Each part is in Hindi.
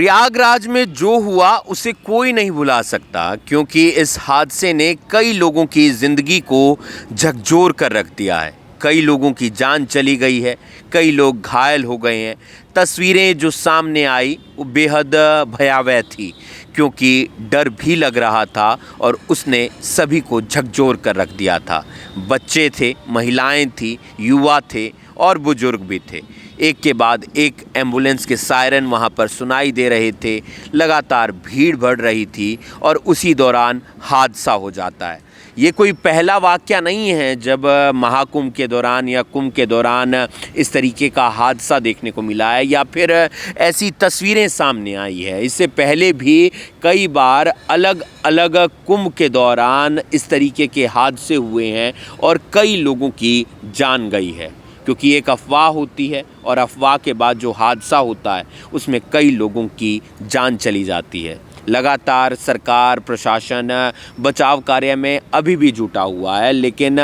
प्रयागराज में जो हुआ उसे कोई नहीं भुला सकता, क्योंकि इस हादसे ने कई लोगों की ज़िंदगी को झकझोर कर रख दिया है। कई लोगों की जान चली गई है, कई लोग घायल हो गए हैं। तस्वीरें जो सामने आई वो बेहद भयावह थी, क्योंकि डर भी लग रहा था और उसने सभी को झकझोर कर रख दिया था। बच्चे थे, महिलाएं थी, युवा थे और बुजुर्ग भी थे। एक के बाद एक एम्बुलेंस के सायरन वहाँ पर सुनाई दे रहे थे। लगातार भीड़ बढ़ रही थी और उसी दौरान हादसा हो जाता है। ये कोई पहला वाक़या नहीं है जब महाकुंभ के दौरान या कुंभ के दौरान इस तरीके का हादसा देखने को मिला है या फिर ऐसी तस्वीरें सामने आई है। इससे पहले भी कई बार अलग अलग कुंभ के दौरान इस तरीके के हादसे हुए हैं और कई लोगों की जान गई है, क्योंकि एक अफवाह होती है और अफवाह के बाद जो हादसा होता है उसमें कई लोगों की जान चली जाती है। लगातार सरकार प्रशासन बचाव कार्य में अभी भी जुटा हुआ है, लेकिन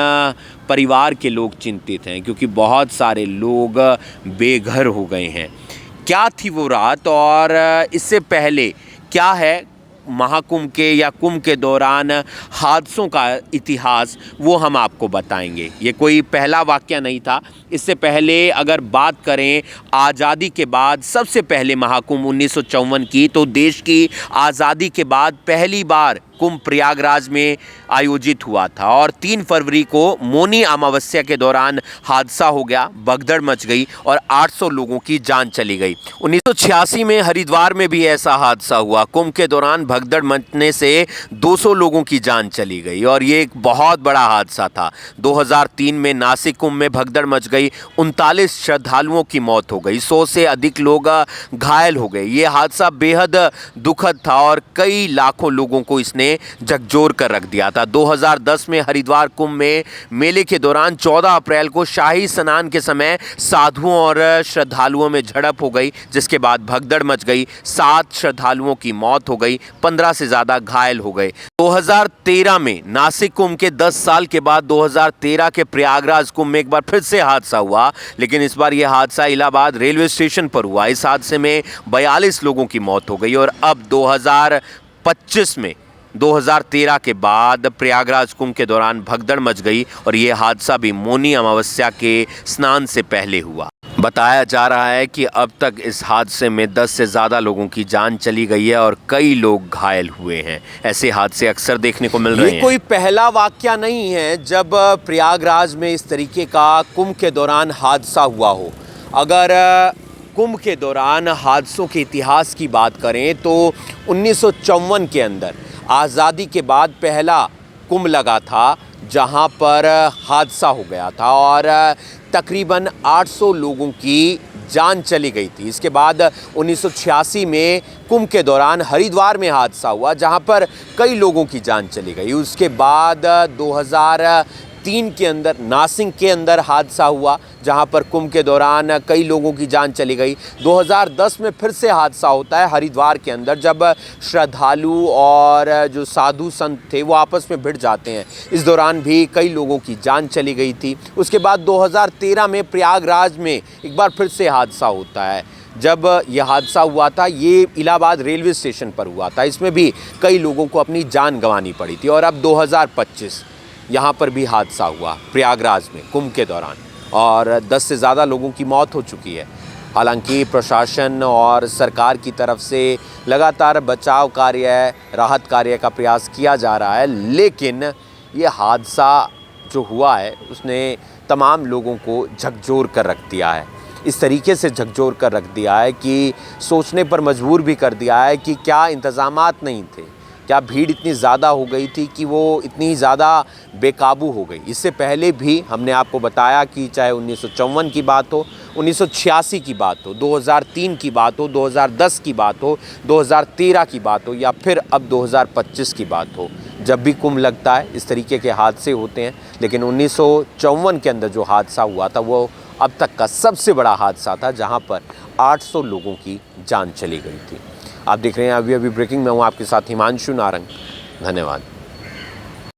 परिवार के लोग चिंतित हैं, क्योंकि बहुत सारे लोग बेघर हो गए हैं। क्या थी वो रात और इससे पहले क्या है महाकुंभ के या कुंभ के दौरान हादसों का इतिहास, वो हम आपको बताएंगे। ये कोई पहला वाक़या नहीं था। इससे पहले अगर बात करें आज़ादी के बाद सबसे पहले महाकुंभ 1954 की, तो देश की आज़ादी के बाद पहली बार कुंभ प्रयागराज में आयोजित हुआ था और 3 फरवरी को मौनी अमावस्या के दौरान हादसा हो गया, भगदड़ मच गई और 800 लोगों की जान चली गई। 1986 में हरिद्वार में भी ऐसा हादसा हुआ। कुंभ के दौरान भगदड़ मचने से 200 लोगों की जान चली गई और ये एक बहुत बड़ा हादसा था। 2003 में नासिक कुंभ में भगदड़ मच गई, 39 श्रद्धालुओं की मौत हो गई, 100 से अधिक लोग घायल हो गए। ये हादसा बेहद दुखद था और कई लाखों लोगों को इसने झकझोर कर रख दिया था। 2010 में हरिद्वार कुंभ में मेले के दौरान 14 अप्रैल को शाही स्नान के समय साधुओं और श्रद्धालुओं में झड़प हो गई, जिसके बाद भगदड़ मच गई। 7 श्रद्धालुओं की मौत हो गई, 15 से ज़्यादा घायल हो गए। 2013 में नासिक कुंभ के 10 साल के बाद 2013 के प्रयागराज कुंभ में एक बार फिर से हादसा हुआ, लेकिन इस बार यह हादसा इलाहाबाद रेलवे स्टेशन पर हुआ। इस हादसे में 42 लोगों की मौत हो गई और अब 2025 में 2013 के बाद प्रयागराज कुंभ के दौरान भगदड़ मच गई और ये हादसा भी मौनी अमावस्या के स्नान से पहले हुआ। बताया जा रहा है कि अब तक इस हादसे में 10 से ज़्यादा लोगों की जान चली गई है और कई लोग घायल हुए हैं। ऐसे हादसे अक्सर देखने को मिल रहे हैं। ये कोई पहला वाक़या नहीं है जब प्रयागराज में इस तरीके का कुंभ के दौरान हादसा हुआ हो। अगर कुंभ के दौरान हादसों के इतिहास की बात करें तो 1954 के अंदर आज़ादी के बाद पहला कुंभ लगा था, जहां पर हादसा हो गया था और तकरीबन 800 लोगों की जान चली गई थी। इसके बाद 1986 में कुंभ के दौरान हरिद्वार में हादसा हुआ, जहां पर कई लोगों की जान चली गई। उसके बाद 2003 के अंदर नासिक के अंदर हादसा हुआ, जहां पर कुंभ के दौरान कई लोगों की जान चली गई। 2010 में फिर से हादसा होता है हरिद्वार के अंदर, जब श्रद्धालु और जो साधु संत थे वो आपस में भिड़ जाते हैं। इस दौरान भी कई लोगों की जान चली गई थी। उसके बाद 2013 में प्रयागराज में एक बार फिर से हादसा होता है। जब यह हादसा हुआ था, ये इलाहाबाद रेलवे स्टेशन पर हुआ था। इसमें भी कई लोगों को अपनी जान गंवानी पड़ी थी और अब 2025 यहाँ पर भी हादसा हुआ प्रयागराज में कुंभ के दौरान और 10 से ज़्यादा लोगों की मौत हो चुकी है। हालांकि प्रशासन और सरकार की तरफ से लगातार बचाव कार्य, राहत कार्य का प्रयास किया जा रहा है, लेकिन ये हादसा जो हुआ है उसने तमाम लोगों को झकझोर कर रख दिया है। इस तरीके से झकझोर कर रख दिया है कि सोचने पर मजबूर भी कर दिया है कि क्या इंतज़ामात नहीं थे, क्या भीड़ इतनी ज़्यादा हो गई थी कि वो इतनी ज़्यादा बेकाबू हो गई। इससे पहले भी हमने आपको बताया कि चाहे 1954 की बात हो, 1986 की बात हो, 2003 की बात हो, 2010 की बात हो, 2013 की बात हो या फिर अब 2025 की बात हो, जब भी कुंभ लगता है इस तरीके के हादसे होते हैं। लेकिन 1954 के अंदर जो हादसा हुआ था वो अब तक का सबसे बड़ा हादसा था, जहाँ पर 800 लोगों की जान चली गई थी। आप देख रहे हैं अभी ब्रेकिंग में हूँ आपके साथ हिमांशु नारंग। धन्यवाद।